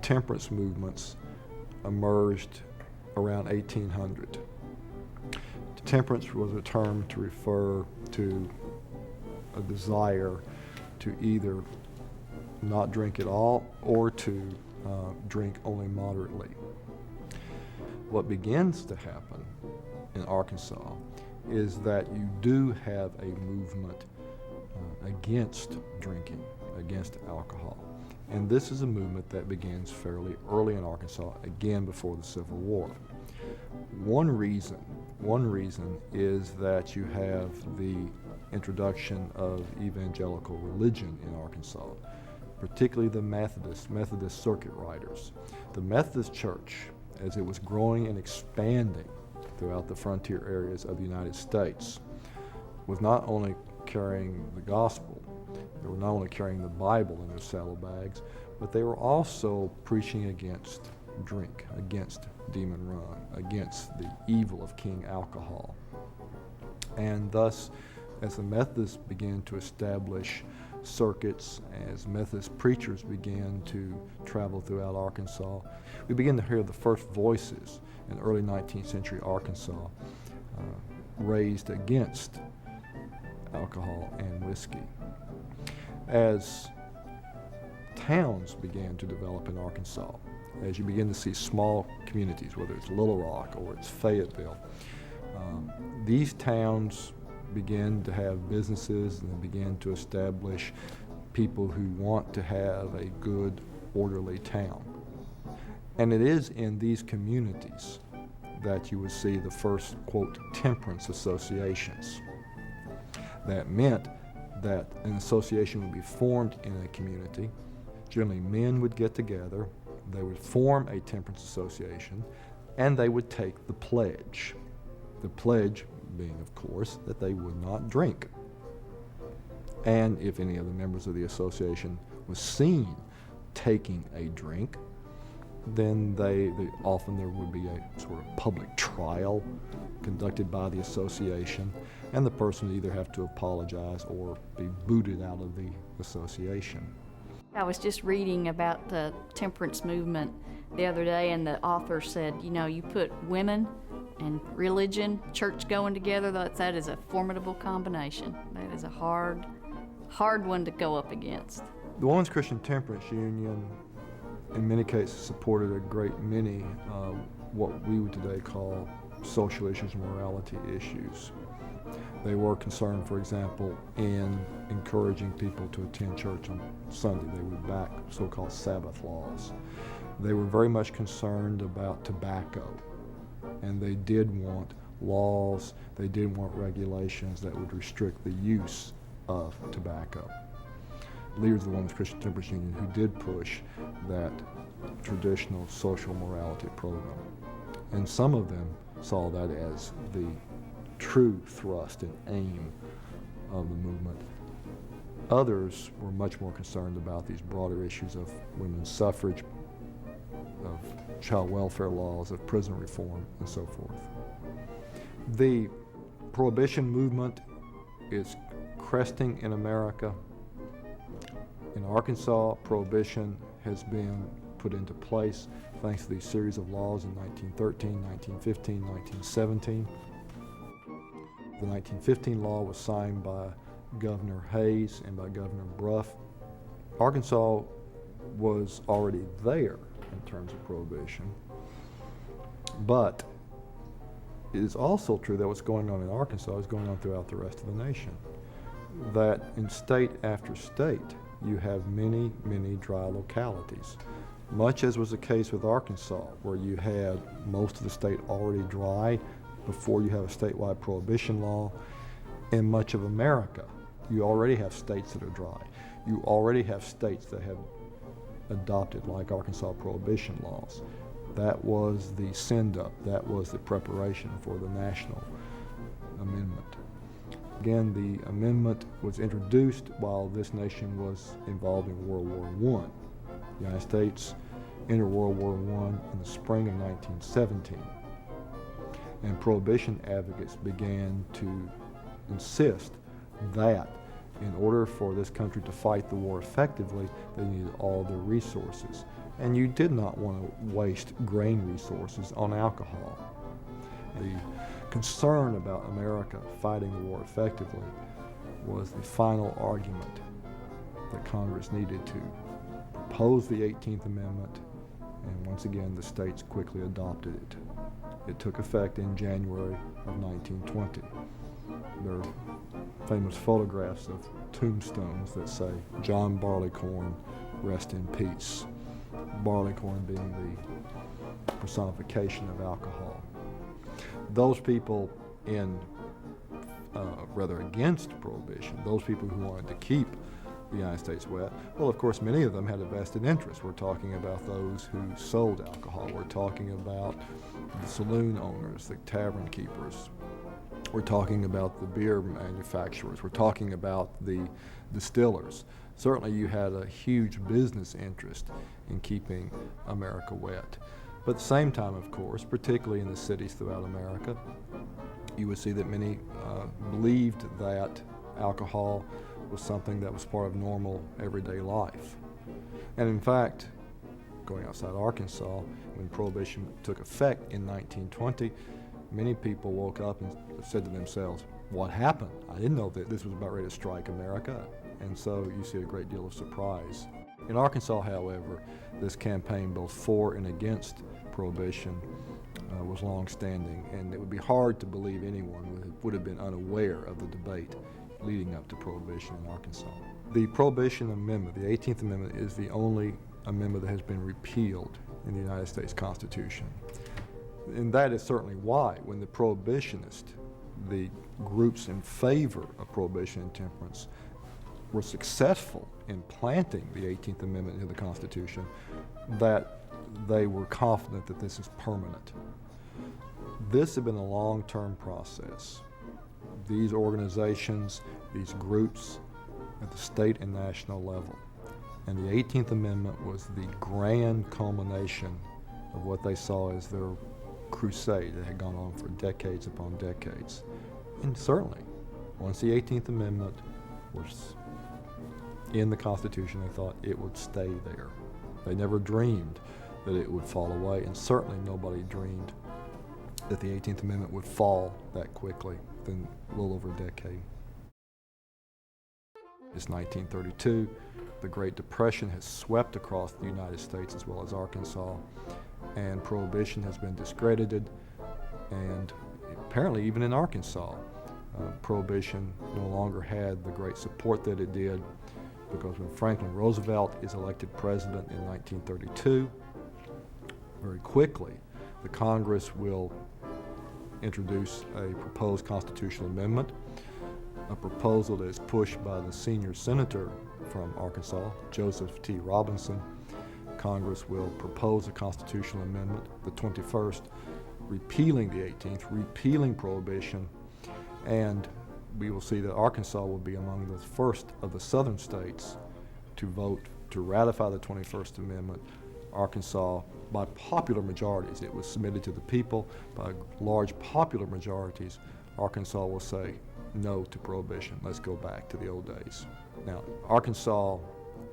Temperance movements emerged around 1800. Temperance was a term to refer to a desire to either not drink at all or to drink only moderately. What begins to happen in Arkansas is that you do have a movement against drinking, against alcohol. And this is a movement that begins fairly early in Arkansas, again before the Civil War. One reason is that you have the introduction of evangelical religion in Arkansas, particularly the Methodist circuit riders. The Methodist Church, as it was growing and expanding throughout the frontier areas of the United States, was not only carrying the gospel, they were not only carrying the Bible in their saddlebags, but they were also preaching against drink, against demon run, against the evil of king alcohol. And thus, as the Methodists began to establish circuits, as Methodist preachers began to travel throughout Arkansas, we begin to hear the first voices in early 19th century Arkansas raised against alcohol and whiskey. As towns began to develop in Arkansas, as you begin to see small communities, whether it's Little Rock or it's Fayetteville, these towns begin to have businesses and they begin to establish people who want to have a good, orderly town. And it is in these communities that you would see the first, quote, temperance associations. That meant that an association would be formed in a community. Generally, men would get together, they would form a temperance association, and they would take the pledge. The pledge being, of course, that they would not drink. And if any of the members of the association was seen taking a drink, then often there would be a sort of public trial conducted by the association, and the person would either have to apologize or be booted out of the association. I was just reading about the temperance movement the other day, and the author said, you know, you put women and religion, church going together, that is a formidable combination. That is a hard one to go up against. The Women's Christian Temperance Union in many cases supported a great many what we would today call social issues and morality issues. They were concerned, for example, in encouraging people to attend church on Sunday. They would back so-called Sabbath laws. They were very much concerned about tobacco, and they did want laws, they did want regulations that would restrict the use of tobacco. Leaders of the Women's Christian Temperance Union who did push that traditional social morality program. And some of them saw that as the true thrust and aim of the movement. Others were much more concerned about these broader issues of women's suffrage, of child welfare laws, of prison reform, and so forth. The prohibition movement is cresting in America. In Arkansas, prohibition has been put into place thanks to these series of laws in 1913, 1915, 1917. The 1915 law was signed by Governor Hayes and by Governor Bruff. Arkansas was already there in terms of prohibition, but it is also true that what's going on in Arkansas is going on throughout the rest of the nation. That in state after state, you have many, many dry localities, much as was the case with Arkansas, where you had most of the state already dry before you have a statewide prohibition law. In much of America, you already have states that are dry. You already have states that have adopted, like Arkansas, prohibition laws. That was the send-up, that was the preparation for the national amendment. Again, the amendment was introduced while this nation was involved in World War I. The United States entered World War I in the spring of 1917. And Prohibition advocates began to insist that in order for this country to fight the war effectively, they needed all their resources. And you did not want to waste grain resources on alcohol. The concern about America fighting the war effectively was the final argument that Congress needed to propose the 18th Amendment, and once again the states quickly adopted it. It took effect in January of 1920. There are famous photographs of tombstones that say, "John Barleycorn, rest in peace." Barleycorn being the personification of alcohol. Those people rather against Prohibition, those people who wanted to keep the United States wet, well, of course, many of them had a vested interest. We're talking about those who sold alcohol. We're talking about the saloon owners, the tavern keepers. We're talking about the beer manufacturers. We're talking about the distillers. Certainly you had a huge business interest in keeping America wet. But at the same time, of course, particularly in the cities throughout America, you would see that many believed that alcohol was something that was part of normal everyday life. And in fact, going outside Arkansas, when Prohibition took effect in 1920, many people woke up and said to themselves, "What happened? I didn't know that this was about ready to strike America." And so you see a great deal of surprise. In Arkansas, however, this campaign both for and against Prohibition was long-standing, and it would be hard to believe anyone would have been unaware of the debate leading up to Prohibition in Arkansas. The Prohibition Amendment, the 18th Amendment, is the only amendment that has been repealed in the United States Constitution. And that is certainly why, when the prohibitionists, the groups in favor of prohibition and temperance, were successful in planting the 18th Amendment into the Constitution, that they were confident that this is permanent. This had been a long-term process. These organizations, these groups at the state and national level, and the 18th Amendment was the grand culmination of what they saw as their crusade that had gone on for decades upon decades. And certainly, once the 18th Amendment was in the Constitution, they thought it would stay there. They never dreamed that it would fall away, and certainly nobody dreamed that the 18th Amendment would fall that quickly within a little over a decade. It's 1932. The Great Depression has swept across the United States as well as Arkansas, and Prohibition has been discredited, and apparently even in Arkansas, Prohibition no longer had the great support that it did, because when Franklin Roosevelt is elected president in 1932, very quickly the Congress will introduce a proposed constitutional amendment, a proposal that is pushed by the senior senator from Arkansas, Joseph T. Robinson. Congress will propose a constitutional amendment, the 21st, repealing the 18th, repealing Prohibition, and we will see that Arkansas will be among the first of the southern states to vote to ratify the 21st Amendment. Arkansas, by popular majorities, it was submitted to the people by large popular majorities. Arkansas will say no to Prohibition. Let's go back to the old days. Now, Arkansas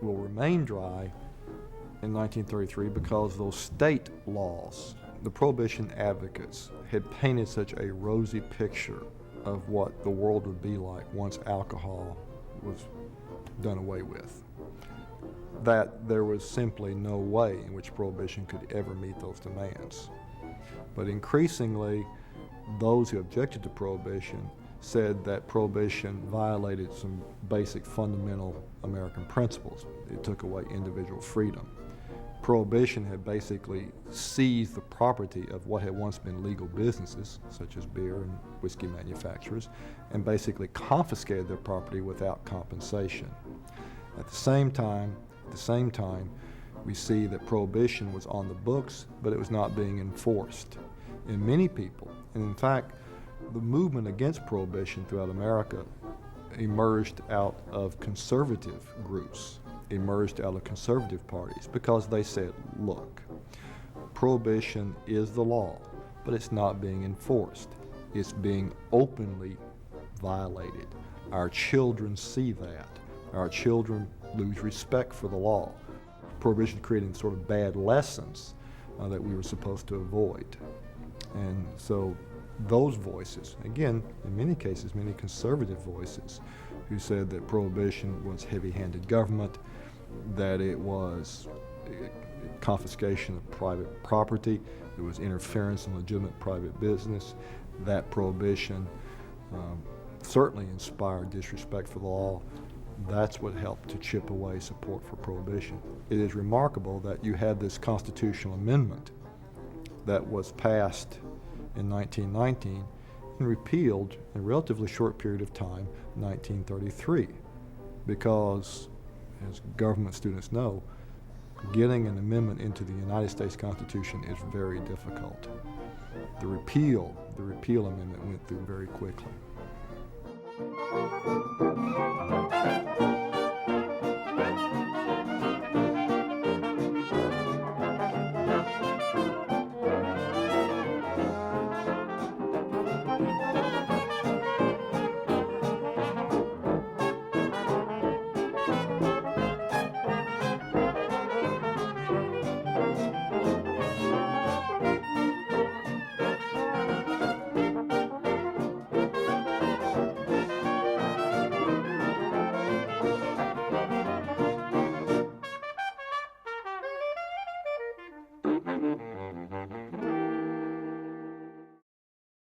will remain dry in 1933 because those state laws, the Prohibition advocates had painted such a rosy picture of what the world would be like once alcohol was done away with, that there was simply no way in which Prohibition could ever meet those demands. But increasingly, those who objected to Prohibition said that Prohibition violated some basic fundamental American principles. It took away individual freedom. Prohibition had basically seized the property of what had once been legal businesses, such as beer and whiskey manufacturers, and basically confiscated their property without compensation. At the same time, we see that Prohibition was on the books, but it was not being enforced. And many people, and in fact, the movement against Prohibition throughout America emerged out of conservative groups, emerged out of conservative parties, because they said, look, Prohibition is the law. but it's not being enforced. It's being openly violated. Our children see that. Our children lose respect for the law. Prohibition creating sort of bad lessons that we were supposed to avoid. And so those voices, again, in many cases, many conservative voices, who said that prohibition was heavy-handed government, that it was confiscation of private property, it was interference in legitimate private business, that prohibition certainly inspired disrespect for the law. That's what helped to chip away support for prohibition. It is remarkable that you had this constitutional amendment that was passed in 1919 and repealed in a relatively short period of time, 1933, because, as government students know, getting an amendment into the United States Constitution is very difficult. The repeal amendment went through very quickly.